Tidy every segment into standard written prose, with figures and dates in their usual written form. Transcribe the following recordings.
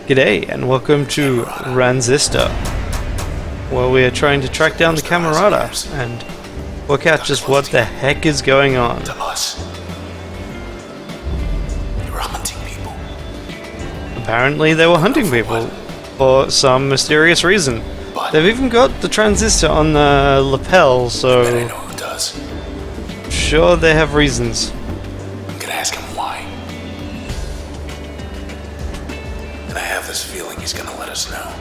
G'day and welcome to Ransistor, where we are trying to track down the Camerata and work out just what the heck is going on. To us. They were hunting people. Apparently they were hunting people for some mysterious reason. They've even got the transistor on the lapel, so I know who does. sure they have reasons. I'm gonna ask him why. And I have this feeling he's gonna let us know.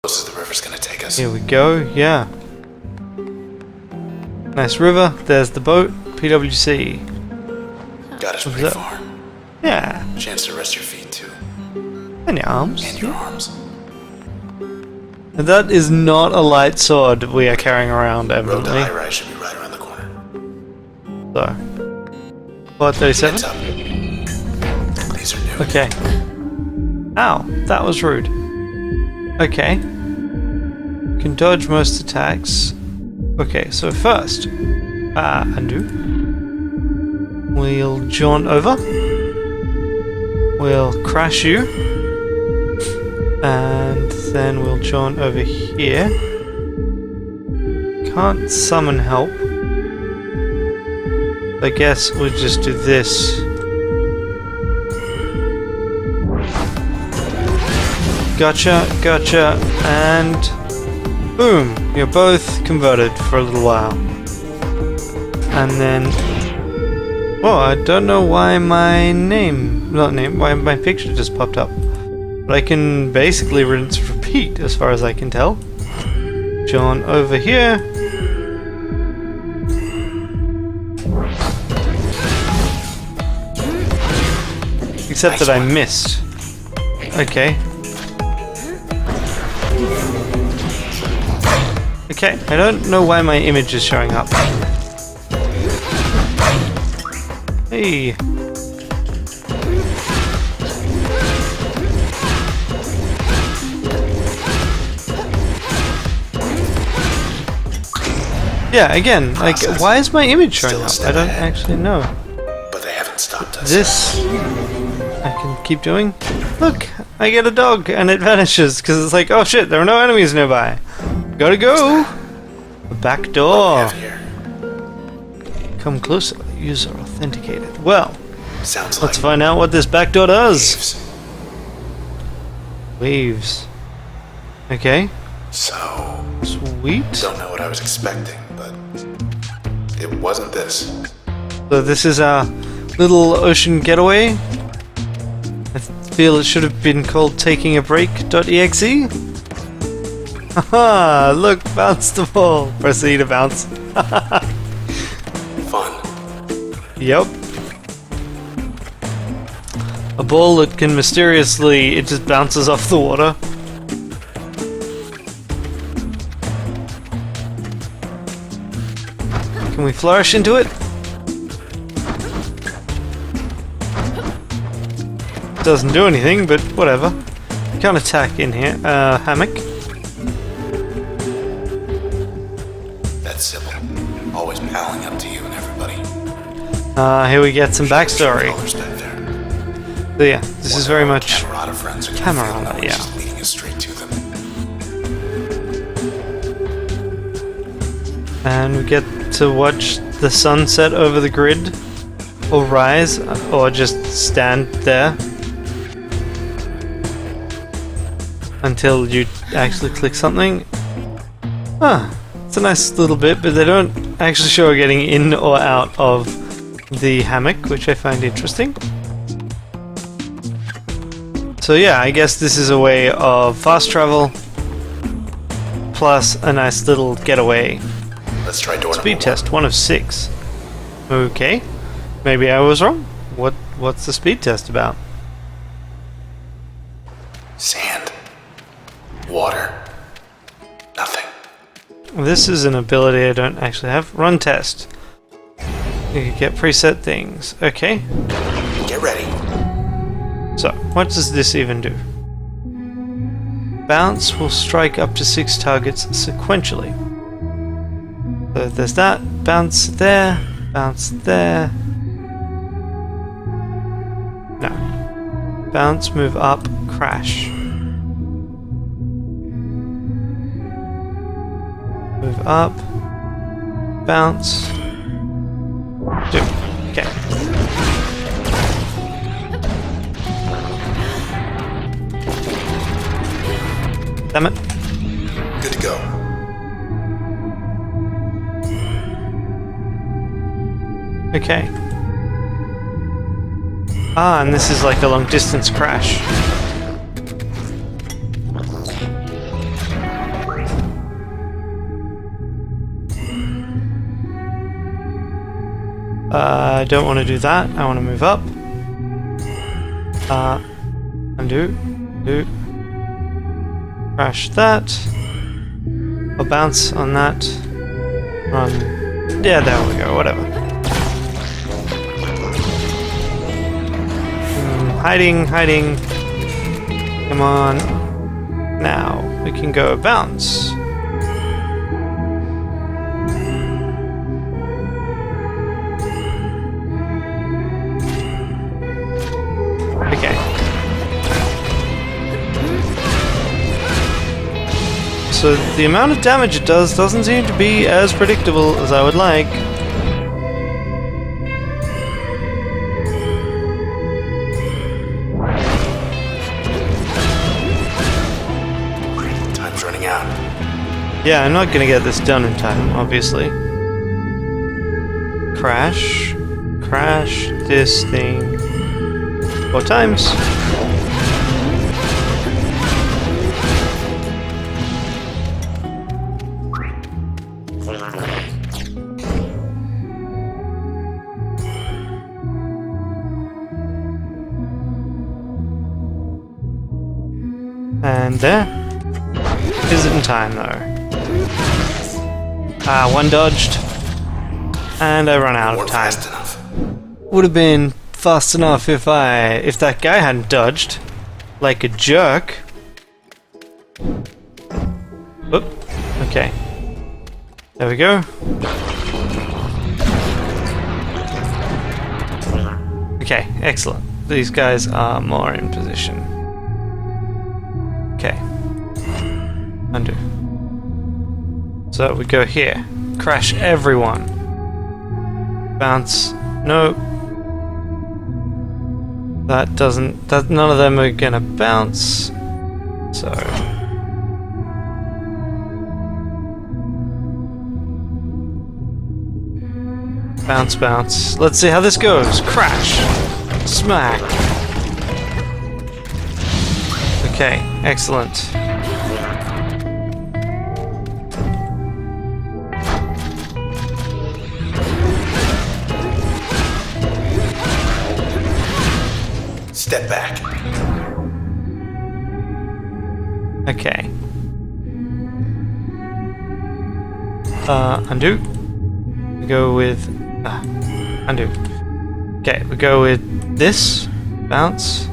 Close as the river's gonna take us. Here we go, yeah. Nice river, there's the boat, PWC. Got us What's pretty that? far. Yeah, Chance to rest your feet too. and your arms. And your arms. And that is not a light sword we are carrying around, Road to evidently. high rise should be right around the corner. So, what, 37? Heads up. These are new. Okay. Ow, that was rude. Okay. Can dodge most attacks. Okay, so first, undo. We'll jaunt over. We'll crash you. And then we'll jaunt over here. Can't summon help. I guess we'll just do this. Gotcha, gotcha, and boom! You're both converted for a little while. And then... oh, I don't know why my why my picture just popped up. But I can basically rinse repeat as far as I can tell. John over here. Except that I missed. Okay. Okay, I don't know why my image is showing up. Hey. Yeah, again, like, why is my image showing up? I don't actually know. But they haven't stopped us. This I can keep doing. Look, I get a dog and it vanishes because it's like, oh shit, there are no enemies nearby. Gotta go. A back door. Come closer. User authenticated. Well, Sounds let's like find out what this back door does. waves. Waves. Okay. So, Sweet. don't know what I was expecting, but it wasn't this. So this is our little ocean getaway. I feel it should have been called taking a break.exe. Haha, look, bounce the ball. Proceed to bounce. Fun. Yep. A ball that can mysteriously, it just bounces off the water. Can we flourish into it? Doesn't do anything, but whatever. Can't attack in here. Hammock. That's Sybil. Always palling up to you and everybody. Here we get some backstory. All respect there. So yeah, this is very much Camerata friends are gonna Camerata, feel knowledge yeah. is leading us straight to them. and we get to watch the sun set over the grid, or rise, or just stand there until you actually click something. Ah, it's a nice little bit, but they don't actually show getting in or out of the hammock, which I find interesting. So yeah, I guess this is a way of fast travel plus a nice little getaway. Let's try door Speed number test, 1 of 6. Okay, maybe I was wrong. What's the speed test about? 1. Sand. Water. Nothing. This is an ability I don't actually have. Run test. You can get preset things. Okay. Get ready. So, what does this even do? Bounce will strike up to 6 targets sequentially. So there's that. Bounce there. Bounce there. No. Bounce, move up, crash. Move up. Bounce. Do. Okay. Damn it. Good to go. Okay. Ah, and this is like a long distance crash. I don't want to do that. I want to move up. Undo. Do. Crash that. Or bounce on that. Run. Yeah, there we go. Whatever. Hiding, hiding. Come on. Now we can go bounce. Okay. So the amount of damage it does doesn't seem to be as predictable as I would like. Time's running out. Yeah, I'm not gonna get this done in time, obviously. Crash. Crash this thing 4 times. And there. Is it in time though? Ah, one dodged. And I run out of time. Fast enough. Would have been fast enough if that guy hadn't dodged. Like a jerk. Oop. Okay. There we go. Okay, excellent. These guys are more in position. Okay. Undo. So we go here. Crash everyone. Bounce. Nope. That doesn't... none of them are gonna bounce. So... bounce, bounce. Let's see how this goes. Crash. Smack. Okay, excellent. Step back. Okay. Undo. We go with... undo. Okay, we go with this. Bounce.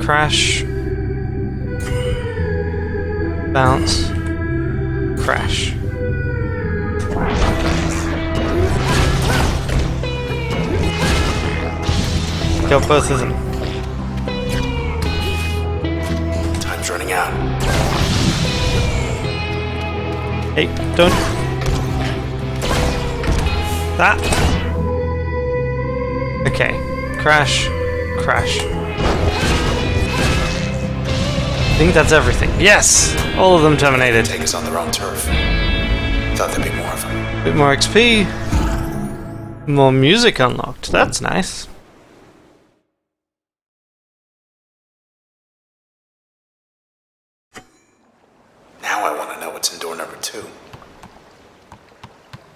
Crash. Bounce. Crash. Got both of them. Time's running out. Hey, don't... that! Okay. Crash. Crash. I think that's everything. Yes! All of them terminated. Take us on their own turf. Thought there'd be more of them. Bit more XP. More music unlocked. That's nice. Now I want to know what's in door number 2.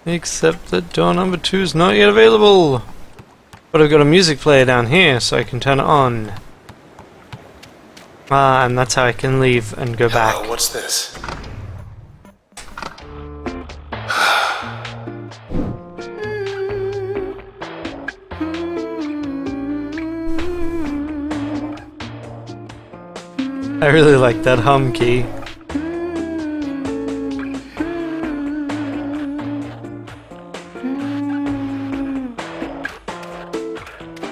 Except that door number 2 is not yet available. But I've got a music player down here, so I can turn it on. Ah, and that's how I can leave and go back. Hello, what's this? I really like that hum key.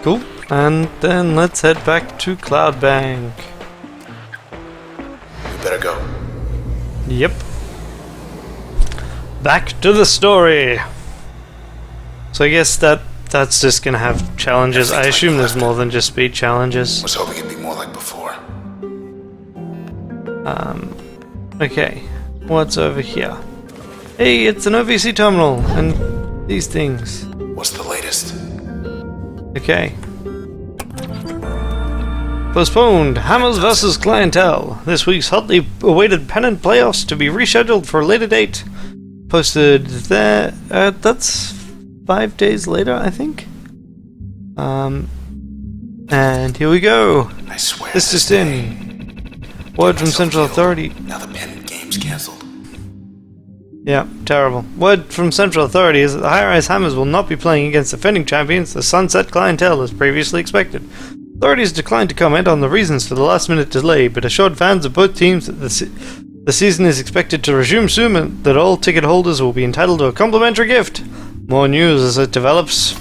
Cool. And then let's head back to Cloud Bank. We better go. Yep. Back to the story. So I guess that's just gonna have challenges. I assume there's more than just speed challenges. Was hoping it'd be more like before. Okay. What's over here? Hey, it's an OVC terminal and these things. What's the latest? Okay. Postponed. Hammers versus Clientele. This week's hotly awaited pennant playoffs to be rescheduled for a later date. Posted there. That's 5 days later, I think. And here we go. I swear. This just in. Word from Central Authority. Now the pennant game's cancelled. Yeah, terrible. Word from Central Authority is that the high-rise Hammers will not be playing against defending champions, the Sunset Clientele, as previously expected. Authorities declined to comment on the reasons for the last-minute delay, but assured fans of both teams that the season is expected to resume soon and that all ticket holders will be entitled to a complimentary gift. More news as it develops.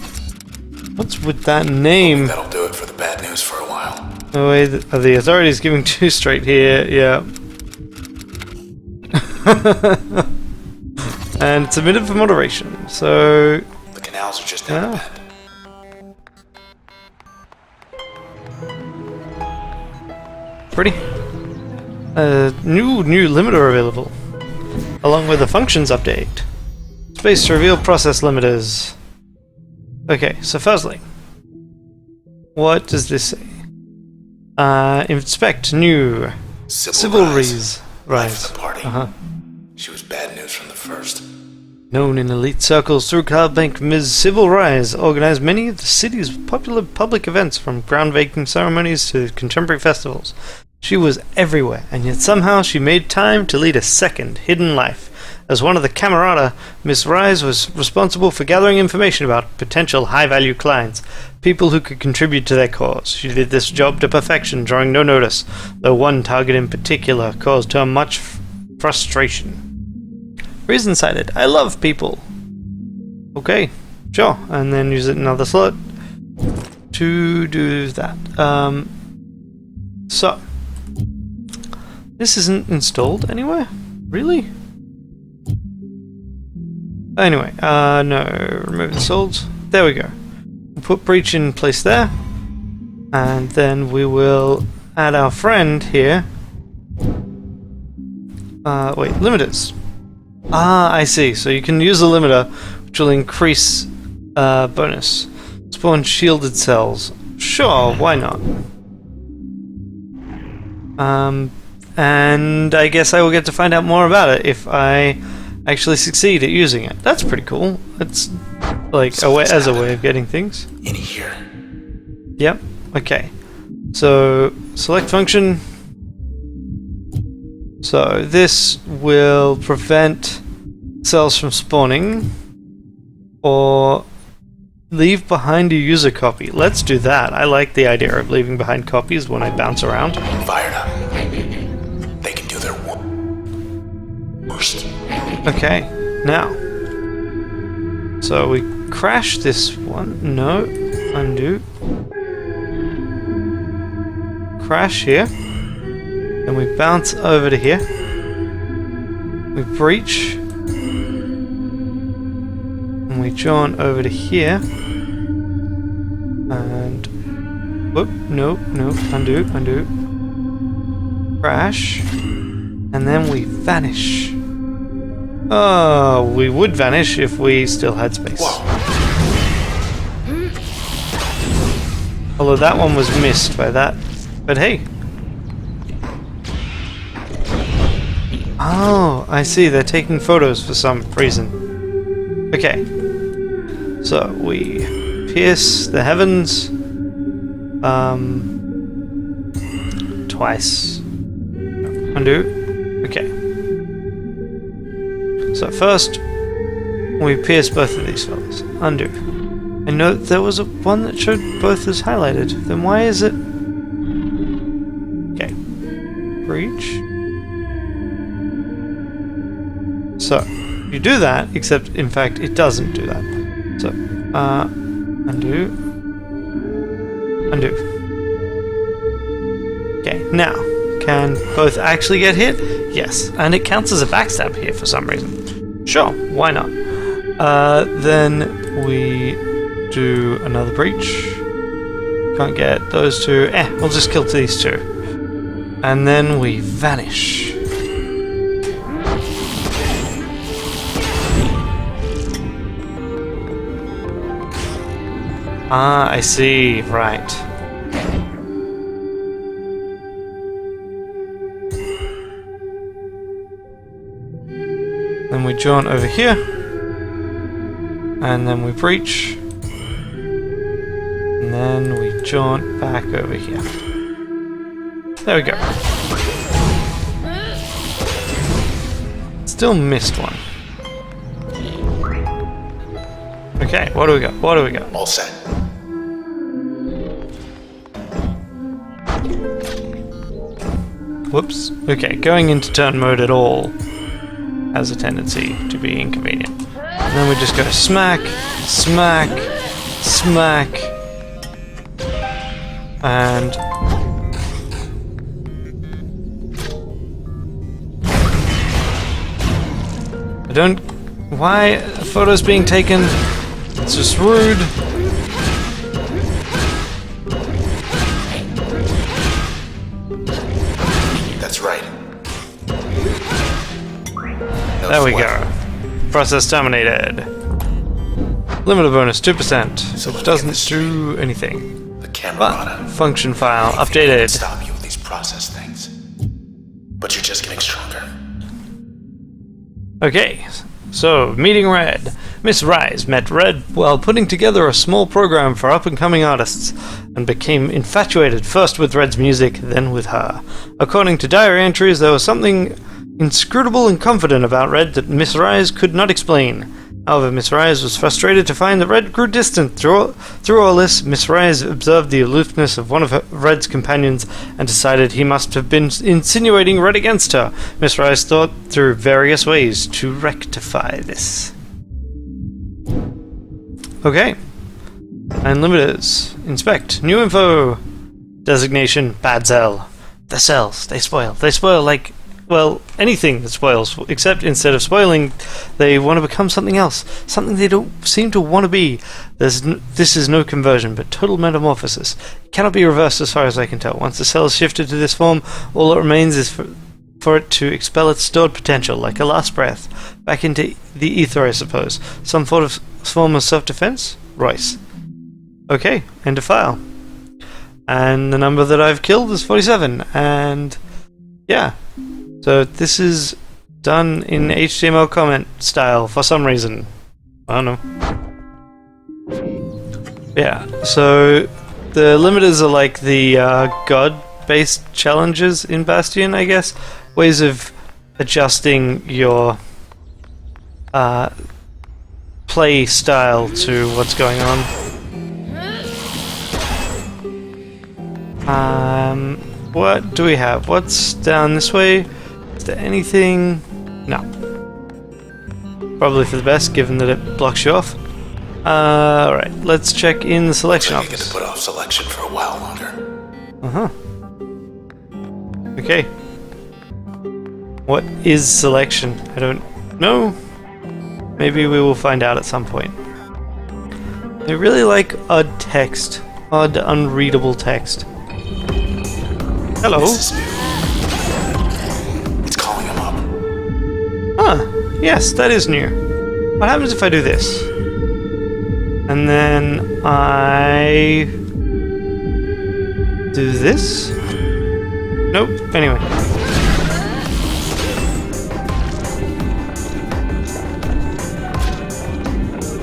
What's with that name? That'll do it for the bad news for a while. Oh wait, are the authorities giving two straight here? Yeah. And submitted for moderation, so... The canals are just down the bend. Pretty. New limiter available, along with a functions update. Space to reveal process limiters. Okay, so firstly, what does this say? Inspect new Sybil Rise. Life of the party. She was bad news from the first. Known in elite circles through Cloud Bank, Ms. Sybil Rise organized many of the city's popular public events, from groundbreaking ceremonies to contemporary festivals. She was everywhere, and yet somehow she made time to lead a second, hidden life. As one of the Camerata, Miss Rise was responsible for gathering information about potential high-value clients, people who could contribute to their cause. She did this job to perfection, drawing no notice, though one target in particular caused her much frustration. Reason cited. I love people. Okay, sure. And then use it in another slot to do that. So this isn't installed anywhere? Really? Anyway, no, remove installed. There we go. We'll put breach in place there. And then we will add our friend here. Wait, limiters. Ah, I see. So you can use a limiter, which will increase bonus. Spawn shielded cells. Sure, why not? And I guess I will get to find out more about it if I actually succeed at using it. That's pretty cool. It's like a way of getting things. In here. Yep. Okay. So select function. So this will prevent cells from spawning or leave behind a user copy. Let's do that. I like the idea of leaving behind copies when I bounce around. Fired up. They can do their worst. Okay, now. So we crash this one. No, undo. Crash here. Then we bounce over to here. We breach. And we join over to here. And... whoop, no, undo. Crash. And then we vanish. Oh, we would vanish if we still had space. Whoa. Although that one was missed by that. But hey. Oh, I see. They're taking photos for some reason. Okay. So, we pierce the heavens. Twice. Undo. Okay. So first, we pierce both of these fellas. Undo. I know there was one that showed both as highlighted. Then why is it... Okay. breach. So, you do that, except in fact it doesn't do that. So, undo. Undo. Okay, now, can both actually get hit? Yes, and it counts as a backstab here for some reason. Sure, why not? Then we do another breach. Can't get those two. We'll just kill these two. And then we vanish. Ah, I see. Right. Then we jaunt over here. And then we breach. And then we jaunt back over here. There we go. Still missed one. Okay, what do we got? What do we got? All set. Whoops. Okay, going into turn mode at all has a tendency to be inconvenient. And then we just go smack, smack, smack, and I don't... Why a photo's being taken? It's just rude. That's right. No There we sweat. go. Process terminated. Limiter bonus 2%. So It let's get doesn't this do anything. The camera But brought up. function file I can updated. stop you with these process things. But you're just getting stronger. Okay, so meeting Red. Miss Rise met Red while putting together a small program for up-and-coming artists, and became infatuated first with Red's music, then with her. According to diary entries, there was something inscrutable and confident about Red that Miss Rise could not explain. However, Miss Rise was frustrated to find that Red grew distant. Through all this, Miss Rise observed the aloofness of one of Red's companions and decided he must have been insinuating Red against her. Miss Rise thought through various ways to rectify this. Okay. And limiters. Inspect. New info. Designation. Bad cell. The cells. They spoil. They spoil like... well, anything that spoils, except instead of spoiling, they want to become something else. Something they don't seem to want to be. This is no conversion, but total metamorphosis. It cannot be reversed as far as I can tell. Once the cell is shifted to this form, all that remains is for it to expel its stored potential, like a last breath, back into the ether, I suppose. Some form of self-defense? Royce. Okay, end of file. And the number that I've killed is 47, and... yeah. So this is done in HTML comment style for some reason. I don't know. Yeah, so the limiters are like the god-based challenges in Bastion, I guess. Ways of adjusting your play style to what's going on. What do we have? What's down this way? Is there anything? No. Probably for the best, given that it blocks you off. Alright, let's check in the selection Looks like you get office. to put off selection for a while longer. Okay. What is selection? I don't know. Maybe we will find out at some point. I really like odd text. Odd, unreadable text. Hello. This is new. It's calling him up. Huh. Yes, that is new. What happens if I do this? And then I... do this? Nope. Anyway.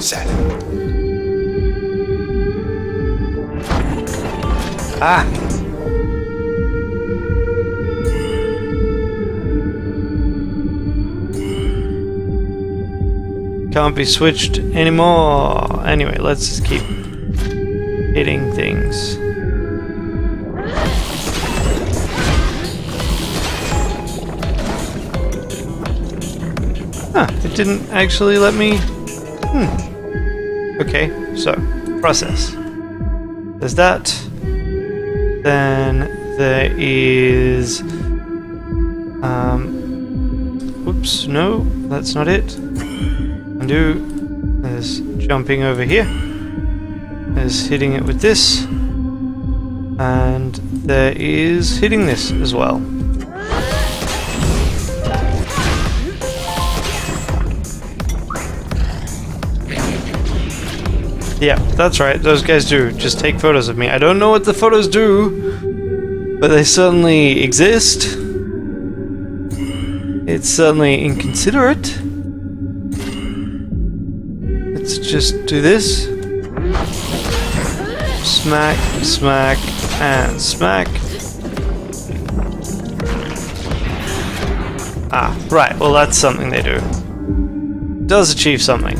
Set. Ah! Can't be switched anymore. Anyway, let's just keep hitting things. Huh, it didn't actually let me... Okay, so, process. There's that. Then there is... Whoops, no, that's not it. Undo. There's jumping over here. There's hitting it with this. And there is hitting this as well. Yeah, that's right, those guys do just take photos of me. I don't know what the photos do, but they certainly exist. It's certainly inconsiderate. Let's just do this. Smack, smack, and smack. Ah, right, well that's something they do. Does achieve something.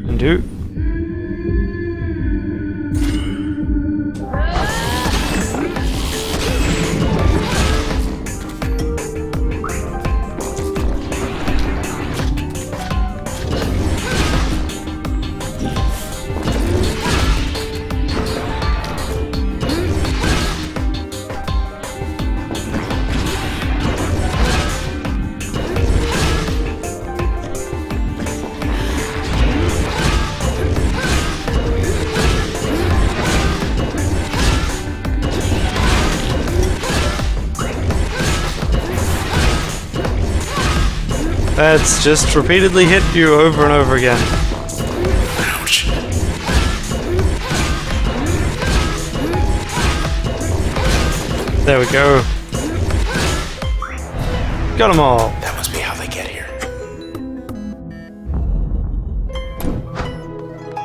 Undo. That's just repeatedly hit you over and over again. Ouch. There we go. Got them all. That must be how they get here.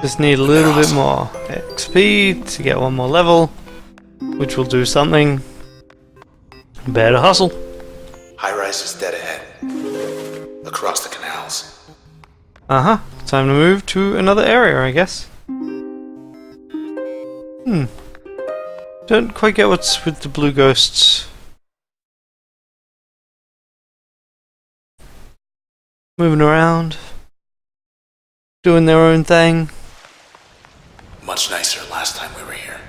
Just need a little bit more XP to get one more level, which will do something. Better hustle. High rise is dead ahead. Across the canals. Uh-huh. Time to move to another area, I guess. Don't quite get what's with the blue ghosts. Moving around. Doing their own thing. Much nicer last time we were here.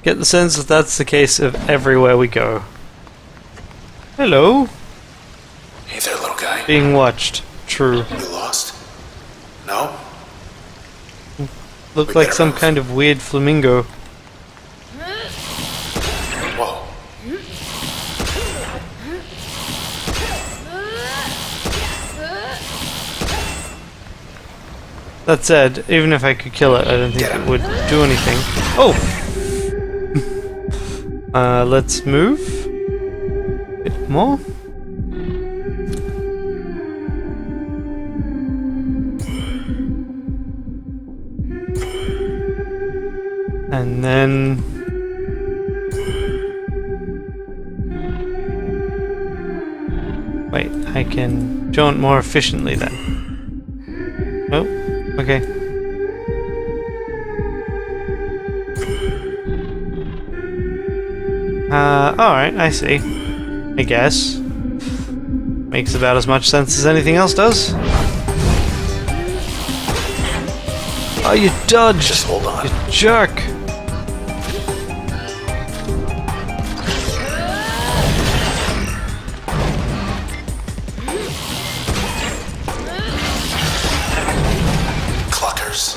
Get the sense that that's the case of everywhere we go. Hello. Hey there, little guy. Being watched. True. You lost? No? Looked We like better some move. kind of weird flamingo. Whoa. That said, even if I could kill it, I don't think it would do anything. Oh! Let's move. A bit more. And then... Wait, I can jaunt more efficiently then. Nope. Okay. Alright, I see. I guess. Makes about as much sense as anything else does. Oh, you dodged! Just hold on. You jerk! Cluckers.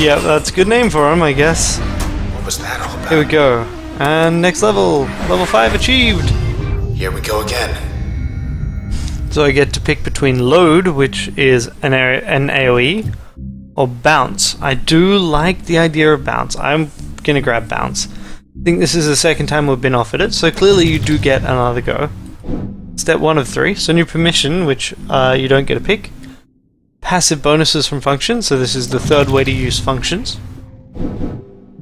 Yeah, that's a good name for him, I guess. What was that all about? Here we go. And next level. Level 5 achieved! Here we go again. So I get to pick between load, which is an AoE, or bounce. I do like the idea of bounce. I'm gonna grab bounce. I think this is the second time we've been offered it, so clearly you do get another go. Step 1 of 3. So new permission, which you don't get a pick. Passive bonuses from functions, so this is the third way to use functions.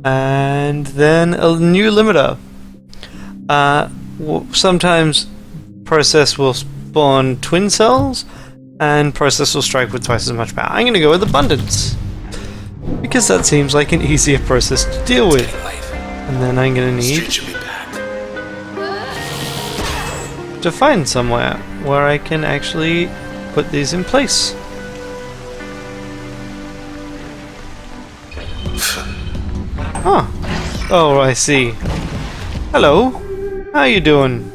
And then a new limiter. Sometimes process will spawn twin cells, and process will strike with twice as much power. I'm going to go with abundance, because that seems like an easier process to deal with. Getting late. And then I'm gonna The need street should be packed. to find somewhere where I can actually put these in place. Huh. Oh, I see. Hello. How you doing,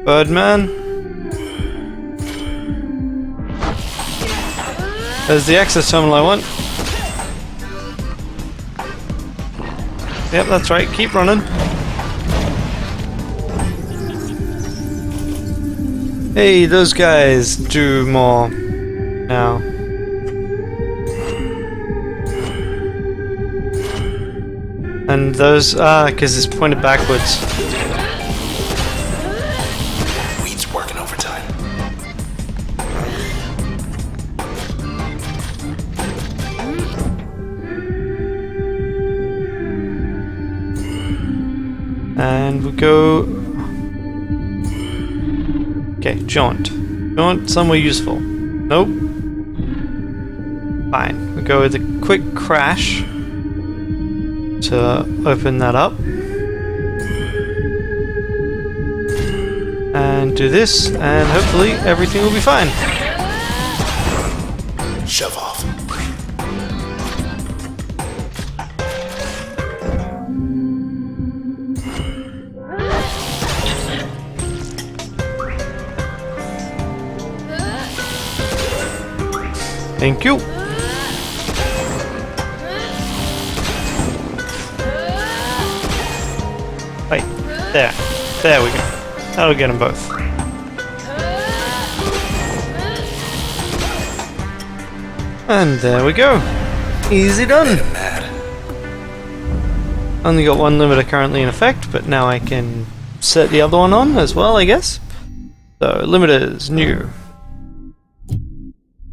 Birdman? There's the access terminal I want. Yep, that's right. Keep running. Hey, those guys do more now. And those, because it's pointed backwards. Weed's working overtime. And we go... Okay, jaunt. Jaunt somewhere useful. Nope. Fine. We go with a quick crash to open that up. And do this, and hopefully everything will be fine. Shove off. Thank you. Right, there. There we go. That'll get them both. And there we go. Easy done. Mad. Only got one limiter currently in effect, but now I can set the other one on as well, I guess. So, limiters, new.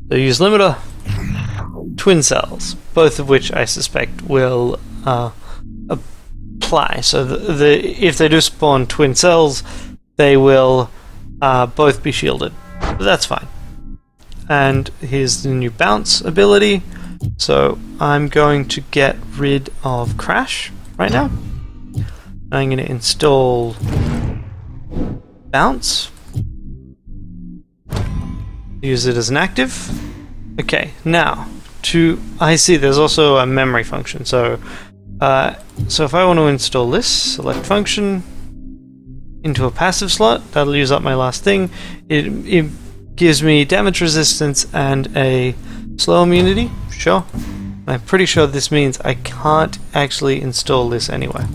So use limiter, twin cells, both of which I suspect will apply. So if they do spawn twin cells, they will both be shielded. But that's fine. And here's the new bounce ability. So I'm going to get rid of crash right now. I'm going to install bounce. Use it as an active. Okay, now I see there's also a memory function. So if I want to install this, select function into a passive slot. That'll use up my last thing. It gives me damage resistance and a slow immunity. Sure. I'm pretty sure this means I can't actually install this anywhere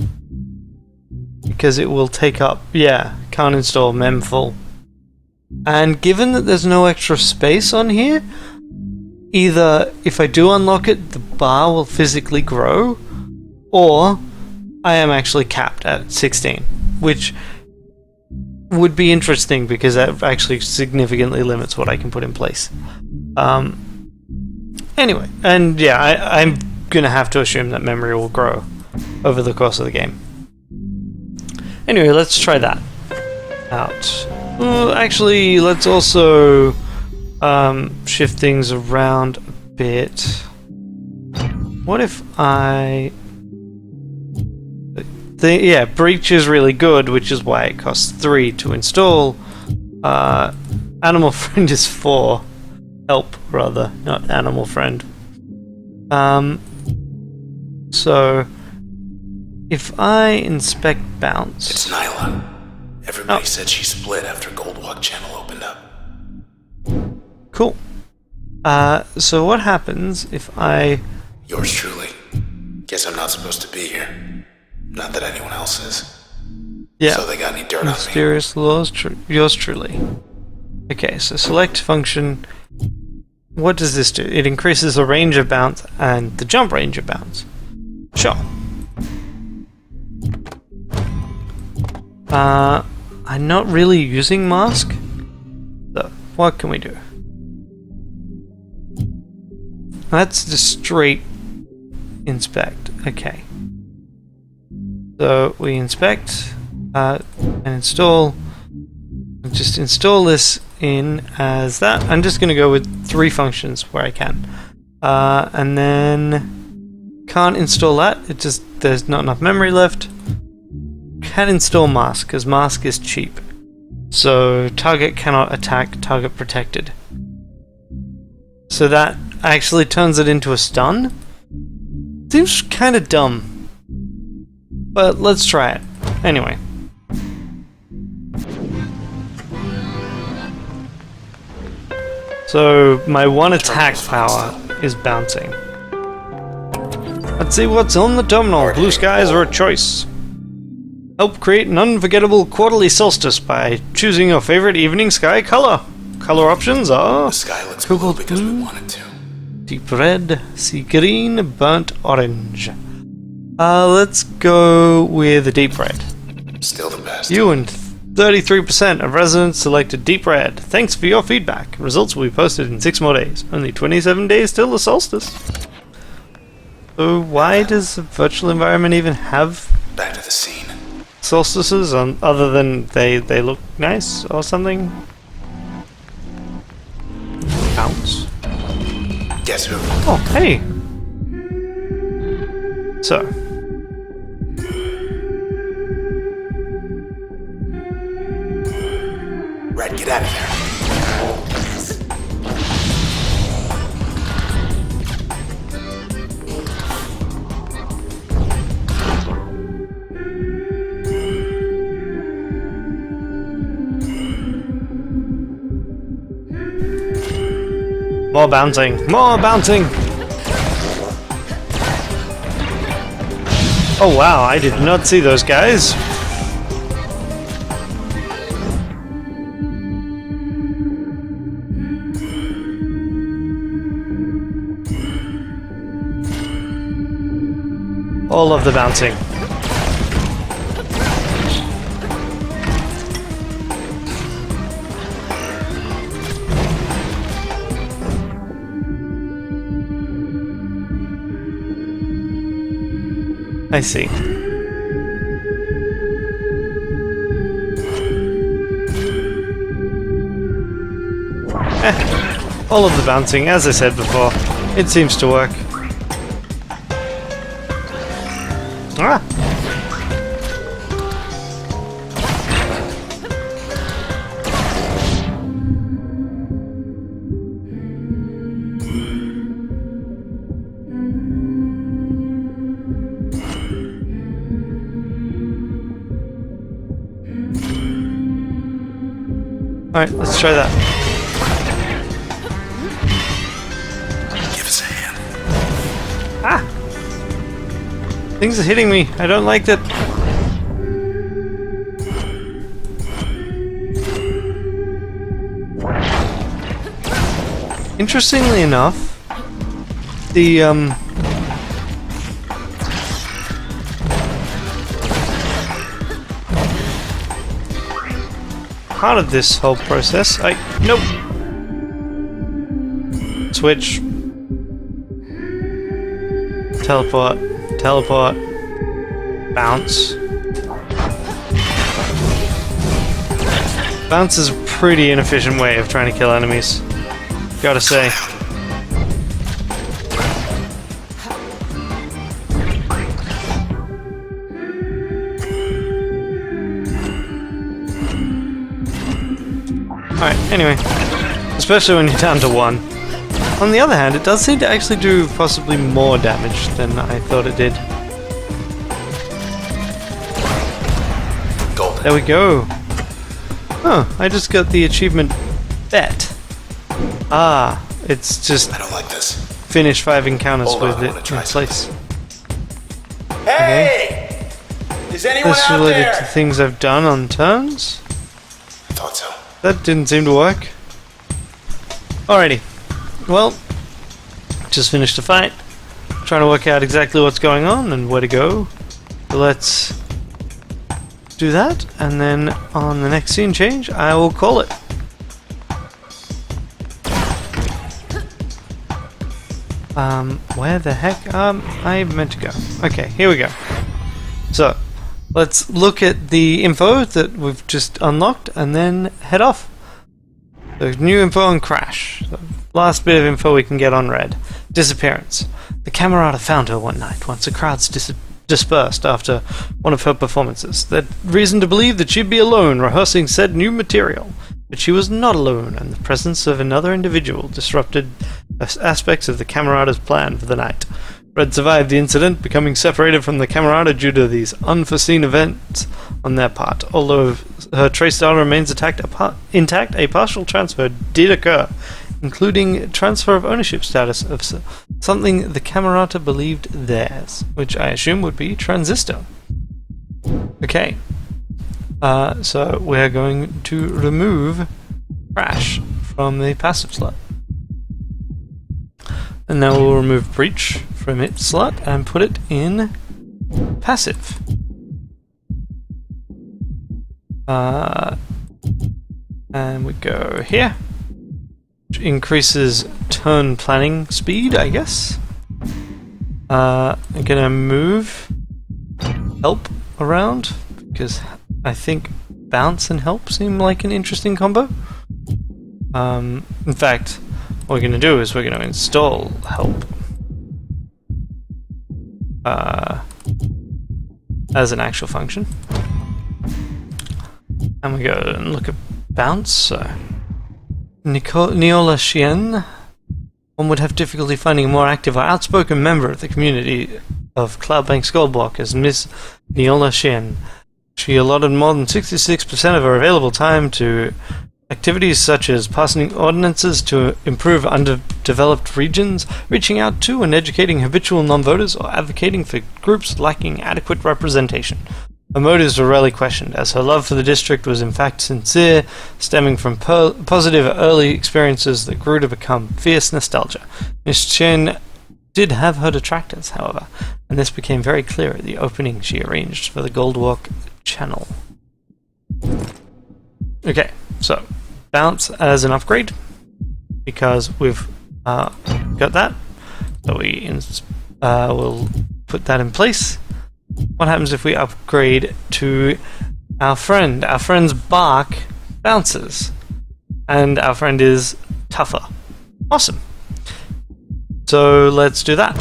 because it will take up. Yeah, can't install memfull. And given that there's no extra space on here, either if I do unlock it, the bar will physically grow, or I am actually capped at 16, which would be interesting because that actually significantly limits what I can put in place. Anyway, and yeah, I'm gonna have to assume that memory will grow over the course of the game. Anyway, let's try that out. Actually, let's also shift things around a bit. What if I... yeah, breach is really good, which is why it costs 3 to install. Animal friend is 4. Help, rather, not animal friend. So if I inspect bounce... It's Nyla. Everybody said she split after Goldwalk Channel opened up. Cool. So what happens if I... Yours truly. Guess I'm not supposed to be here. Not that anyone else is. Yeah. So they got any dirt on me? Mysterious laws, yours truly. Okay, so select function. What does this do? It increases the range of bounce and the jump range of bounce. Sure. I'm not really using mask. So, what can we do? That's the straight inspect. Okay. So we inspect and install. Just install this in as that. I'm just going to go with 3 functions where I can. And then can't install that. It just, there's not enough memory left. Can install mask, because mask is cheap. So target cannot attack, target protected. So that actually turns it into a stun? Seems kind of dumb. But let's try it. Anyway. So my one attack power is bouncing. Let's see what's on the terminal. Blue skies are a choice. Help create an unforgettable quarterly solstice by choosing your favorite evening sky color. Color options are The sky looks blue because we want it to. deep red, sea green, burnt orange. Let's go with the deep red. Still the best. You and 33% of residents selected deep red. Thanks for your feedback. Results will be posted in 6 more days. Only 27 days till the solstice. So why does a virtual environment even have Back to the scene. solstices other than they look nice or something? Bounce. Guess who? Oh, hey. So. Red, get out of there. More bouncing. More bouncing. Oh wow, I did not see those guys. All of the bouncing. I see. All of the bouncing, as I said before, it seems to work. Ah! Alright, let's try that. Give us a hand. Ah! Things are hitting me. I don't like that. Interestingly enough, the part of this whole process, nope. Switch. Teleport. Teleport. Bounce. Bounce is a pretty inefficient way of trying to kill enemies. Gotta say. Alright, anyway. Especially when you're down to 1. On the other hand, it does seem to actually do possibly more damage than I thought it did. Golden. There we go. Oh, I just got the achievement Bet. Ah, it's just I don't like this. finish 5 encounters Hold on, with I it wanna in try place. Hey! Is anyone That's out related there? to things I've done on turns? I thought so. That didn't seem to work. Alrighty. Well, just finished the fight. Trying to work out exactly what's going on and where to go. So let's do that, and then on the next scene change, I will call it. Where the heck I meant to go? Okay, here we go. So, let's look at the info that we've just unlocked and then head off. So, new info on Crash. The last bit of info we can get on Red. Disappearance. The Camerata found her one night, once the crowds dispersed after one of her performances. They had reason to believe that she'd be alone rehearsing said new material. But she was not alone, and the presence of another individual disrupted aspects of the Camerata's plan for the night. Red survived the incident, becoming separated from the Camerata due to these unforeseen events on their part. Although her trace data remains intact, a partial transfer did occur, including transfer of ownership status of something the Camerata believed theirs, which I assume would be Ransistor. Okay, so we're going to remove Crash from the passive slot. And now we'll remove Breach from its slot and put it in passive. And we go here, which increases turn planning speed, I guess. I'm gonna move help around because I think bounce and help seem like an interesting combo. In fact, what we're going to do is we're going to install help as an actual function. And we go and look at bounce. So, Neola Chien. One would have difficulty finding a more active or outspoken member of the community of Cloudbank Skullblock as Miss Neola Chien. She allotted more than 66% of her available time to activities such as passing ordinances to improve underdeveloped regions, reaching out to and educating habitual non-voters, or advocating for groups lacking adequate representation. Her motives were rarely questioned, as her love for the district was in fact sincere, stemming from positive early experiences that grew to become fierce nostalgia. Miss Chen did have her detractors, however, and this became very clear at the opening she arranged for the Goldwalk channel. Okay, so bounce as an upgrade because we've got that. So we will put that in place. What happens if we upgrade to our friend? Our friend's bark bounces, and our friend is tougher. Awesome. So let's do that.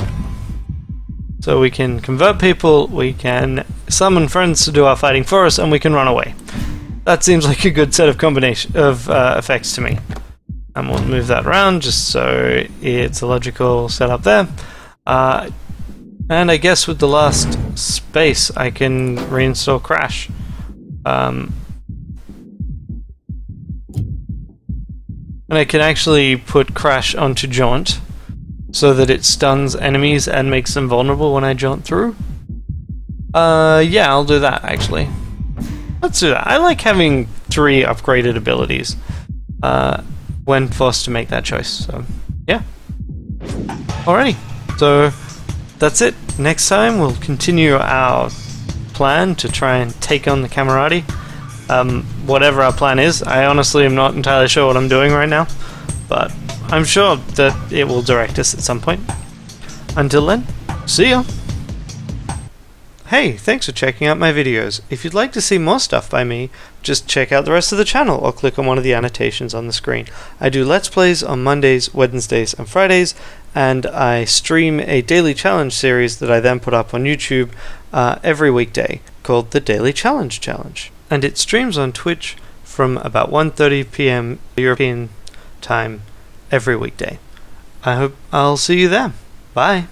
So we can convert people, we can summon friends to do our fighting for us, and we can run away. That seems like a good set of combination of effects to me. And we'll move that around just so it's a logical setup there. And I guess with the last space I can reinstall Crash. And I can actually put Crash onto Jaunt so that it stuns enemies and makes them vulnerable when I jaunt through. Yeah, I'll do that actually. Let's do that. I like having 3 upgraded abilities when forced to make that choice, so yeah. Alrighty, so that's it. Next time we'll continue our plan to try and take on the Camerati. Whatever our plan is, I honestly am not entirely sure what I'm doing right now, but I'm sure that it will direct us at some point. Until then, see ya! Hey, thanks for checking out my videos. If you'd like to see more stuff by me, just check out the rest of the channel or click on one of the annotations on the screen. I do Let's Plays on Mondays, Wednesdays, and Fridays, and I stream a daily challenge series that I then put up on YouTube every weekday called the Daily Challenge Challenge. And it streams on Twitch from about 1:30 PM European time every weekday. I hope I'll see you there. Bye!